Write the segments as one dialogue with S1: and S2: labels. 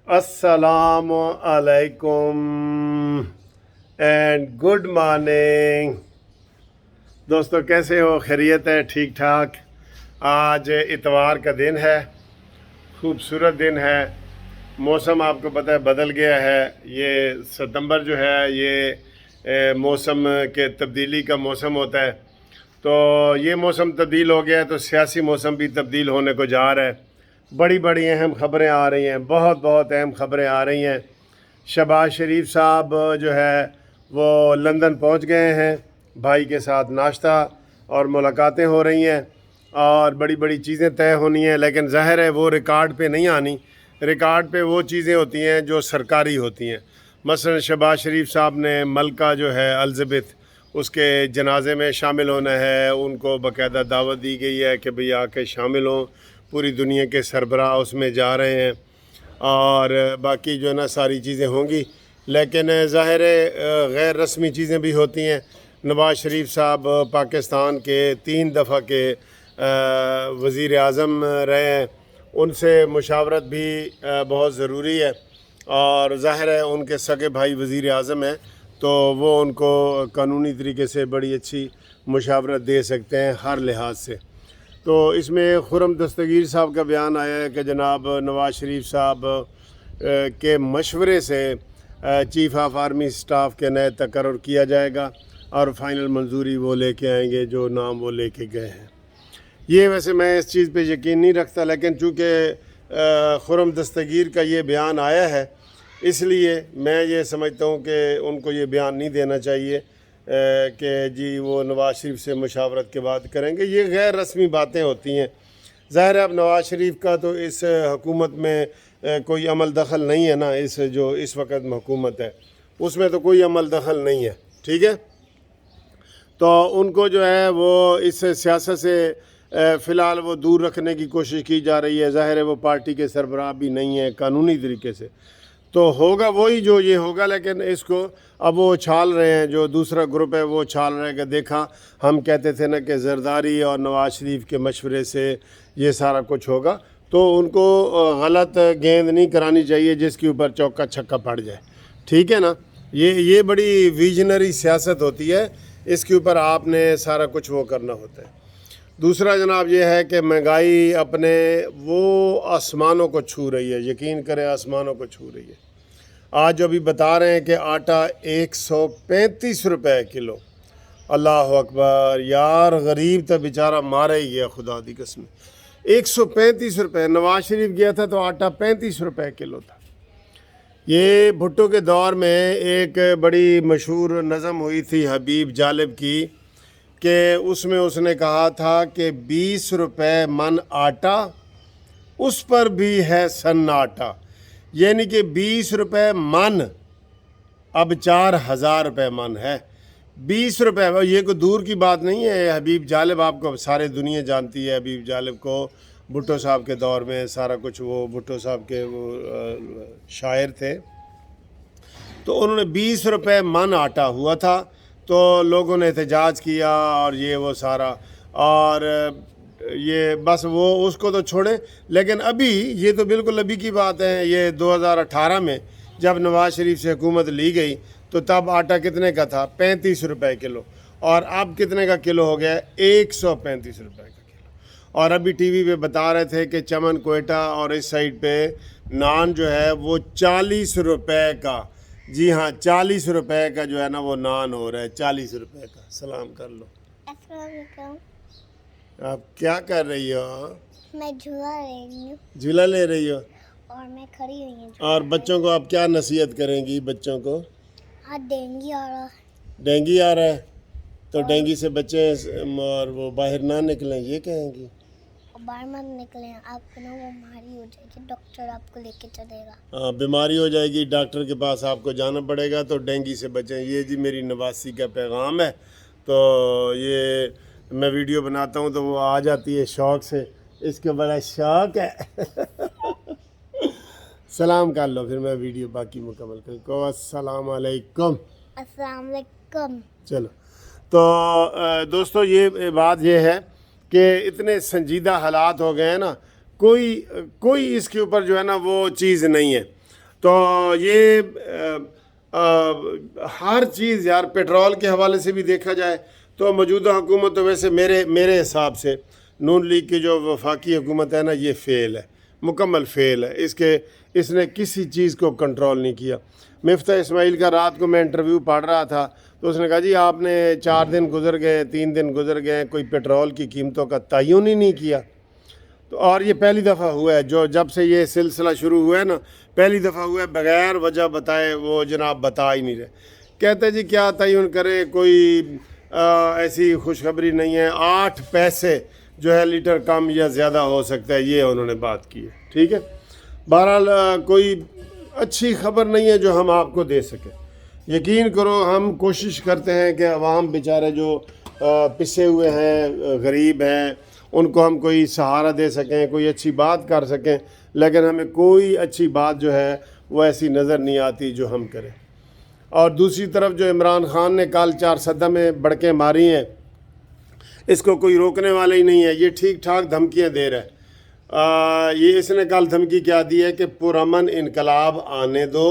S1: السلام علیکم and good morning دوستو، کیسے ہو؟ خیریت ہے؟ ٹھیک ٹھاک؟ آج اتوار کا دن ہے، خوبصورت دن ہے۔ موسم آپ کو پتہ ہے بدل گیا ہے۔ یہ ستمبر جو ہے یہ موسم کے تبدیلی کا موسم ہوتا ہے، تو یہ موسم تبدیل ہو گیا ہے تو سیاسی موسم بھی تبدیل ہونے کو جا رہا ہے۔ بڑی بڑی اہم خبریں آ رہی ہیں، بہت اہم خبریں آ رہی ہیں۔ شہباز شریف صاحب جو ہے وہ لندن پہنچ گئے ہیں، بھائی کے ساتھ ناشتہ اور ملاقاتیں ہو رہی ہیں اور بڑی بڑی چیزیں طے ہونی ہیں، لیکن ظاہر ہے وہ ریکارڈ پہ نہیں آنی۔ ریکارڈ پہ وہ چیزیں ہوتی ہیں جو سرکاری ہوتی ہیں۔ مثلا شہباز شریف صاحب نے ملکہ جو ہے الزبتھ، اس کے جنازے میں شامل ہونا ہے، ان کو باقاعدہ دعوت دی گئی ہے کہ بھئی آ کے شامل ہوں۔ پوری دنیا کے سربراہ اس میں جا رہے ہیں اور باقی جو ہے نا ساری چیزیں ہوں گی، لیکن ظاہر غیر رسمی چیزیں بھی ہوتی ہیں۔ نواز شریف صاحب پاکستان کے 3 دفعہ کے وزیر اعظم رہے ہیں، ان سے مشاورت بھی بہت ضروری ہے، اور ظاہر ہے ان کے سگے بھائی وزیر اعظم ہیں تو وہ ان کو قانونی طریقے سے بڑی اچھی مشاورت دے سکتے ہیں ہر لحاظ سے۔ تو اس میں خرم دستگیر صاحب کا بیان آیا ہے کہ جناب نواز شریف صاحب کے مشورے سے چیف آف آرمی سٹاف کے نئے تقرر کیا جائے گا اور فائنل منظوری وہ لے کے آئیں گے جو نام وہ لے کے گئے ہیں۔ یہ ویسے میں اس چیز پہ یقین نہیں رکھتا، لیکن چونکہ خرم دستگیر کا یہ بیان آیا ہے، اس لیے میں یہ سمجھتا ہوں کہ ان کو یہ بیان نہیں دینا چاہیے کہ جی وہ نواز شریف سے مشاورت کے بعد کریں گے۔ یہ غیر رسمی باتیں ہوتی ہیں۔ ظاہر ہے اب نواز شریف کا تو اس حکومت میں کوئی عمل دخل نہیں ہے نا، جو اس وقت حکومت ہے اس میں تو کوئی عمل دخل نہیں ہے، ٹھیک ہے؟ تو ان کو جو ہے وہ اس سیاست سے فی الحال وہ دور رکھنے کی کوشش کی جا رہی ہے۔ ظاہر ہے وہ پارٹی کے سربراہ بھی نہیں ہے قانونی طریقے سے، تو ہوگا وہی جو یہ ہوگا، لیکن اس کو اب وہ چھال رہے ہیں، جو دوسرا گروپ ہے وہ چھال رہے ہیں کہ دیکھا ہم کہتے تھے نا کہ زرداری اور نواز شریف کے مشورے سے یہ سارا کچھ ہوگا، تو ان کو غلط گیند نہیں کرانی چاہیے جس کے اوپر چوکا چھکا پڑ جائے، ٹھیک ہے نا؟ یہ بڑی ویژنری سیاست ہوتی ہے، اس کے اوپر آپ نے سارا کچھ وہ کرنا ہوتا ہے۔ دوسرا جناب یہ ہے کہ مہنگائی اپنے وہ آسمانوں کو چھو رہی ہے، یقین کریں آسمانوں کو چھو رہی ہے۔ آج جو بھی بتا رہے ہیں کہ آٹا 135 روپے کلو، اللہ اکبر، یار غریب تو بیچارہ مارا ہی گیا خدا دی قسم۔ 135 روپے، نواز شریف گیا تھا تو آٹا 35 روپے کلو تھا۔ یہ بھٹو کے دور میں ایک بڑی مشہور نظم ہوئی تھی حبیب جالب کی، کہ اس میں اس نے کہا تھا کہ 20 روپے من آٹا، اس پر بھی ہے سناٹا، یعنی کہ 20 روپے من اب 4000 روپے من ہے۔ 20 روپے، یہ کوئی دور کی بات نہیں ہے۔ حبیب جالب آپ کو سارے دنیا جانتی ہے، حبیب جالب کو بھٹو صاحب کے دور میں سارا کچھ، وہ بھٹو صاحب کے وہ شاعر تھے، تو انہوں نے 20 روپے من آٹا ہوا تھا، تو لوگوں نے احتجاج کیا اور یہ وہ سارا، اور یہ بس وہ اس کو تو چھوڑیں، لیکن ابھی یہ تو بالکل ابھی کی بات ہے، یہ 2018 میں جب نواز شریف سے حکومت لی گئی تو تب آٹا کتنے کا تھا؟ 35 روپے کلو، اور اب کتنے کا کلو ہو گیا؟ 135 روپے کا کلو۔ اور ابھی ٹی وی پہ بتا رہے تھے کہ چمن کوئٹہ اور اس سائڈ پہ نان جو ہے وہ 40 روپے کا، جی ہاں 40 روپے کا جو ہے نا وہ نان ہو رہا ہے، 40 روپے کا۔ سلام کر لو۔
S2: السلام علیکم۔
S1: آپ کیا کر رہی ہو؟
S2: میں جھولا لے رہی ہوں
S1: جھولا لے رہی ہو؟
S2: اور میں کھڑی ہوئی ہوں۔
S1: اور بچوں کو آپ کیا نصیحت کریں گی؟ بچوں کو
S2: ڈینگی اور
S1: ڈینگی آ رہا ہے تو ڈینگی سے بچیں اور وہ باہر نہ نکلیں، یہ کہیں گی؟
S2: باہر مت نکلیں، آپ کو نا وہ بیماری ہو جائے گی، ڈاکٹر آپ کو لے کے چلے گا۔
S1: ہاں بیماری ہو جائے گی، ڈاکٹر کے پاس آپ کو جانا پڑے گا، تو ڈینگی سے بچیں۔ یہ جی میری نواسی کا پیغام ہے، تو یہ میں ویڈیو بناتا ہوں تو وہ آ جاتی ہے شوق سے، اس کے بڑا شوق ہے۔ سلام کر لو پھر میں ویڈیو باقی مکمل کروں کو۔ السلام علیکم۔
S2: السلام علیکم۔
S1: چلو، تو دوستو یہ بات یہ ہے کہ اتنے سنجیدہ حالات ہو گئے ہیں نا، کوئی اس کے اوپر جو ہے نا وہ چیز نہیں ہے۔ تو یہ ہر چیز یار پیٹرول کے حوالے سے بھی دیکھا جائے تو موجودہ حکومت تو ویسے میرے حساب سے نون لیگ کی جو وفاقی حکومت ہے نا یہ فیل ہے، مکمل فیل ہے، اس نے کسی چیز کو کنٹرول نہیں کیا۔ مفتاح اسماعیل کا رات کو میں انٹرویو پڑھ رہا تھا تو اس نے کہا جی آپ نے 4 دن گزر گئے، 3 دن گزر گئے، کوئی پیٹرول کی قیمتوں کا تعین ہی نہیں کیا۔ تو اور یہ پہلی دفعہ ہوا ہے جب سے یہ سلسلہ شروع ہوا ہے نا، پہلی دفعہ ہوا ہے بغیر وجہ بتائے وہ جناب بتا ہی نہیں رہے۔ کہتے جی کیا تعین کرے، کوئی ایسی خوشخبری نہیں ہے، 8 پیسے جو ہے لیٹر کم یا زیادہ ہو سکتا ہے، یہ انہوں نے بات کی ہے، ٹھیک ہے۔ بہرحال کوئی اچھی خبر نہیں ہے جو ہم آپ کو دے سکیں۔ یقین کرو ہم کوشش کرتے ہیں کہ عوام بیچارے جو پسے ہوئے ہیں، غریب ہیں، ان کو ہم کوئی سہارا دے سکیں، کوئی اچھی بات کر سکیں، لیکن ہمیں کوئی اچھی بات جو ہے وہ ایسی نظر نہیں آتی جو ہم کریں۔ اور دوسری طرف جو عمران خان نے کل 4 سدہ میں بڑکیں ماری ہیں، اس کو کوئی روکنے والا ہی نہیں ہے، یہ ٹھیک ٹھاک دھمکیاں دے رہا ہے۔ یہ اس نے کل دھمکی کیا دی ہے کہ پرامن انقلاب آنے دو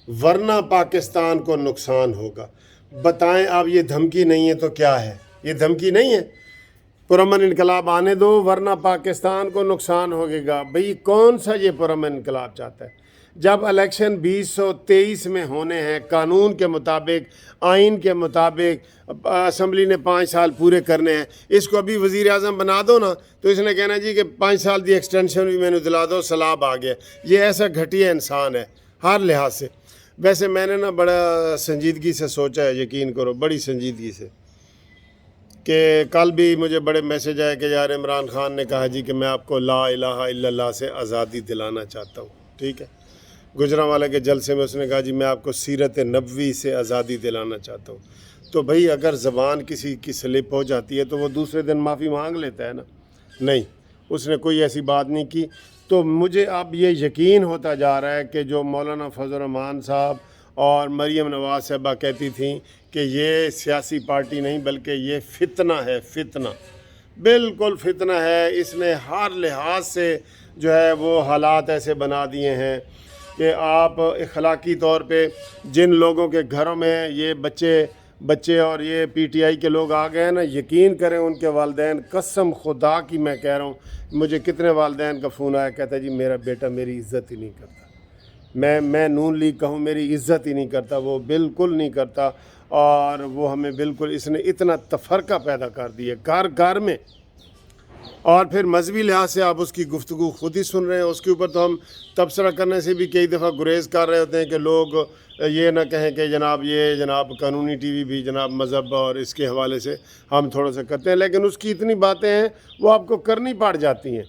S1: ورنہ پاکستان کو نقصان ہوگا۔ بتائیں اب یہ دھمکی نہیں ہے تو کیا ہے؟ یہ دھمکی نہیں ہے، پرامن انقلاب آنے دو ورنہ پاکستان کو نقصان ہوگا۔ بھئی کون سا یہ پرامن انقلاب چاہتا ہے؟ جب الیکشن 2023 میں ہونے ہیں قانون کے مطابق، آئین کے مطابق، اسمبلی نے 5 سال پورے کرنے ہیں، اس کو ابھی وزیر اعظم بنا دو نا تو اس نے کہنا جی کہ 5 سال دی ایکسٹینشن بھی میں نے دلا دو، سلاب آ گیا۔ یہ ایسا گھٹیا انسان ہے ہر لحاظ سے۔ ویسے میں نے نا بڑا سنجیدگی سے سوچا ہے، یقین کرو بڑی سنجیدگی سے، کہ کل بھی مجھے بڑے میسج آئے کہ یار عمران خان نے کہا جی کہ میں آپ کو لا الہ الا اللہ سے آزادی دلانا چاہتا ہوں، ٹھیک ہے۔ گجرانوالہ کے جلسے میں اس نے کہا جی میں آپ کو سیرت نبوی سے آزادی دلانا چاہتا ہوں۔ تو بھئی اگر زبان کسی کی سلپ ہو جاتی ہے تو وہ دوسرے دن معافی مانگ لیتا ہے نا، نہیں، اس نے کوئی ایسی بات نہیں کی۔ تو مجھے اب یہ یقین ہوتا جا رہا ہے کہ جو مولانا فضل الرحمان صاحب اور مریم نواز صاحبہ کہتی تھیں کہ یہ سیاسی پارٹی نہیں بلکہ یہ فتنہ ہے، فتنہ، بالکل فتنہ ہے۔ اس نے ہر لحاظ سے جو ہے وہ حالات ایسے بنا دیے ہیں کہ آپ اخلاقی طور پہ جن لوگوں کے گھروں میں یہ بچے اور یہ پی ٹی آئی کے لوگ آ گئے ہیں نا، یقین کریں ان کے والدین، قسم خدا کی میں کہہ رہا ہوں، مجھے کتنے والدین کا فون آیا، کہتا ہے جی میرا بیٹا میری عزت ہی نہیں کرتا، میں نون لیگ کا ہوں، میری عزت ہی نہیں کرتا، وہ بالکل نہیں کرتا، اور وہ ہمیں بالکل، اس نے اتنا تفرقہ پیدا کر دیا گھر میں۔ اور پھر مذہبی لحاظ سے آپ اس کی گفتگو خود ہی سن رہے ہیں، اس کے اوپر تو ہم تبصرہ کرنے سے بھی کئی دفعہ گریز کر رہے ہوتے ہیں کہ لوگ یہ نہ کہیں کہ جناب قانونی ٹی وی بھی جناب مذہب اور اس کے حوالے سے ہم تھوڑا سا کرتے ہیں، لیکن اس کی اتنی باتیں ہیں وہ آپ کو کرنی پڑ جاتی ہیں۔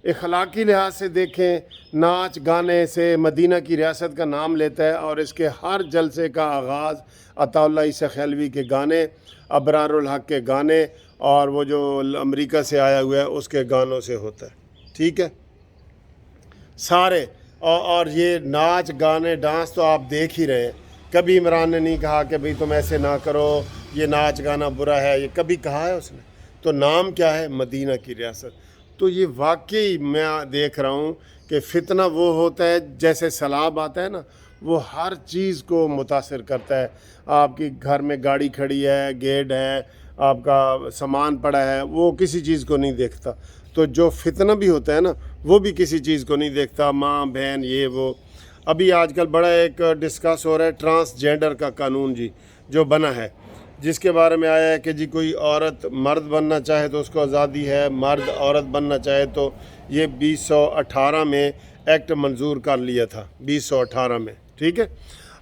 S1: اخلاقی لحاظ سے دیکھیں، ناچ گانے سے مدینہ کی ریاست کا نام لیتا ہے، اور اس کے ہر جلسے کا آغاز عطا اللہ عیسی خیلوی کے گانے، ابرار الحق کے گانے، اور وہ جو امریکہ سے آیا ہوا ہے اس کے گانوں سے ہوتا ہے، ٹھیک ہے، سارے۔ اور یہ ناچ گانے ڈانس تو آپ دیکھ ہی رہے ہیں۔ کبھی عمران نے نہیں کہا کہ بھئی تم ایسے نہ کرو، یہ ناچ گانا برا ہے، یہ کبھی کہا ہے اس نے؟ تو نام کیا ہے؟ مدینہ کی ریاست۔ تو یہ واقعی میں دیکھ رہا ہوں کہ فتنہ وہ ہوتا ہے، جیسے سیلاب آتا ہے نا، وہ ہر چیز کو متاثر کرتا ہے۔ آپ کی گھر میں گاڑی کھڑی ہے، گیٹ ہے، آپ کا سامان پڑا ہے، وہ کسی چیز کو نہیں دیکھتا۔ تو جو فتنہ بھی ہوتا ہے نا وہ بھی کسی چیز کو نہیں دیکھتا، ماں بہن یہ وہ۔ ابھی آج کل بڑا ایک ڈسکس ہو رہا ہے ٹرانسجینڈر کا قانون جی، جو بنا ہے، جس کے بارے میں آیا ہے کہ جی کوئی عورت مرد بننا چاہے تو اس کو آزادی ہے، مرد عورت بننا چاہے تو یہ 2018 میں ایکٹ منظور کر لیا تھا، 2018 میں، ٹھیک ہے۔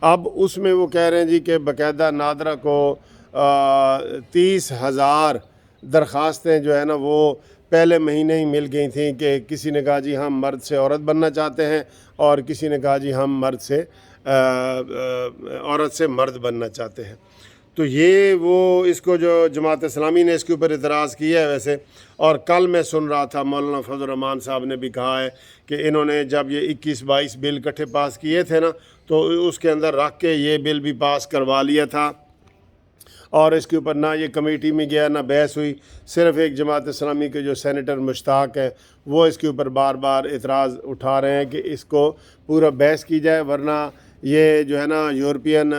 S1: اب اس میں وہ کہہ رہے ہیں جی کہ باقاعدہ نادرہ کو 30,000 درخواستیں جو ہے نا وہ پہلے مہینے ہی مل گئی تھیں، کہ کسی نے کہا جی ہم مرد سے عورت بننا چاہتے ہیں، اور کسی نے کہا جی ہم عورت سے مرد بننا چاہتے ہیں۔ تو یہ وہ اس کو جو جماعت اسلامی نے اس کے اوپر اعتراض کیا ہے ویسے، اور کل میں سن رہا تھا مولانا فضل الرحمان صاحب نے بھی کہا ہے کہ انہوں نے جب یہ 21-22 بل اکٹھے پاس کیے تھے نا، تو اس کے اندر رکھ کے یہ بل بھی پاس کروا لیا تھا، اور اس کے اوپر نہ یہ کمیٹی میں گیا نہ بحث ہوئی. صرف ایک جماعت اسلامی کے جو سینیٹر مشتاق ہیں وہ اس کے اوپر بار بار اعتراض اٹھا رہے ہیں کہ اس کو پورا بحث کی جائے، ورنہ یہ جو ہے نا یورپین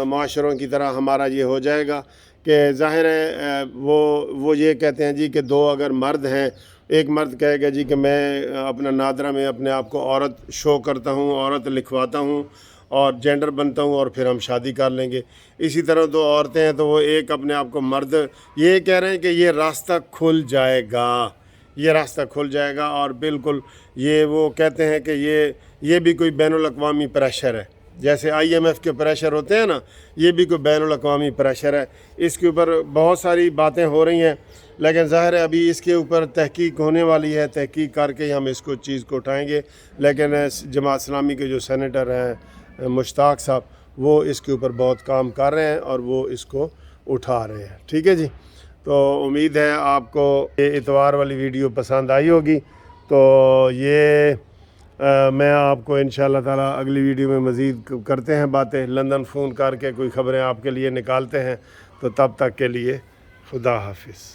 S1: معاشروں کی طرح ہمارا یہ ہو جائے گا کہ ظاہر ہے وہ یہ کہتے ہیں جی کہ دو اگر مرد ہیں، ایک مرد کہے گا جی کہ میں اپنا نادرہ میں اپنے آپ کو عورت شو کرتا ہوں، عورت لکھواتا ہوں اور جینڈر بنتا ہوں اور پھر ہم شادی کر لیں گے. اسی طرح دو عورتیں ہیں تو وہ ایک اپنے آپ کو مرد، یہ کہہ رہے ہیں کہ یہ راستہ کھل جائے گا، یہ راستہ کھل جائے گا. اور بالکل یہ وہ کہتے ہیں کہ یہ بھی کوئی بین الاقوامی پریشر ہے، جیسے IMF کے پریشر ہوتے ہیں نا، یہ بھی کوئی بین الاقوامی پریشر ہے. اس کے اوپر بہت ساری باتیں ہو رہی ہیں، لیکن ظاہر ہے ابھی اس کے اوپر تحقیق ہونے والی ہے، تحقیق کر کے ہم اس کو چیز کو اٹھائیں گے. لیکن جماعت اسلامی کے جو سینیٹر ہیں مشتاق صاحب، وہ اس کے اوپر بہت کام کر رہے ہیں اور وہ اس کو اٹھا رہے ہیں. ٹھیک ہے جی، تو امید ہے آپ کو یہ اتوار والی ویڈیو پسند آئی ہوگی. تو یہ میں آپ کو انشاءاللہ تعالی اگلی ویڈیو میں مزید کرتے ہیں باتیں، لندن فون کر کے کوئی خبریں آپ کے لیے نکالتے ہیں. تو تب تک کے لیے خدا حافظ.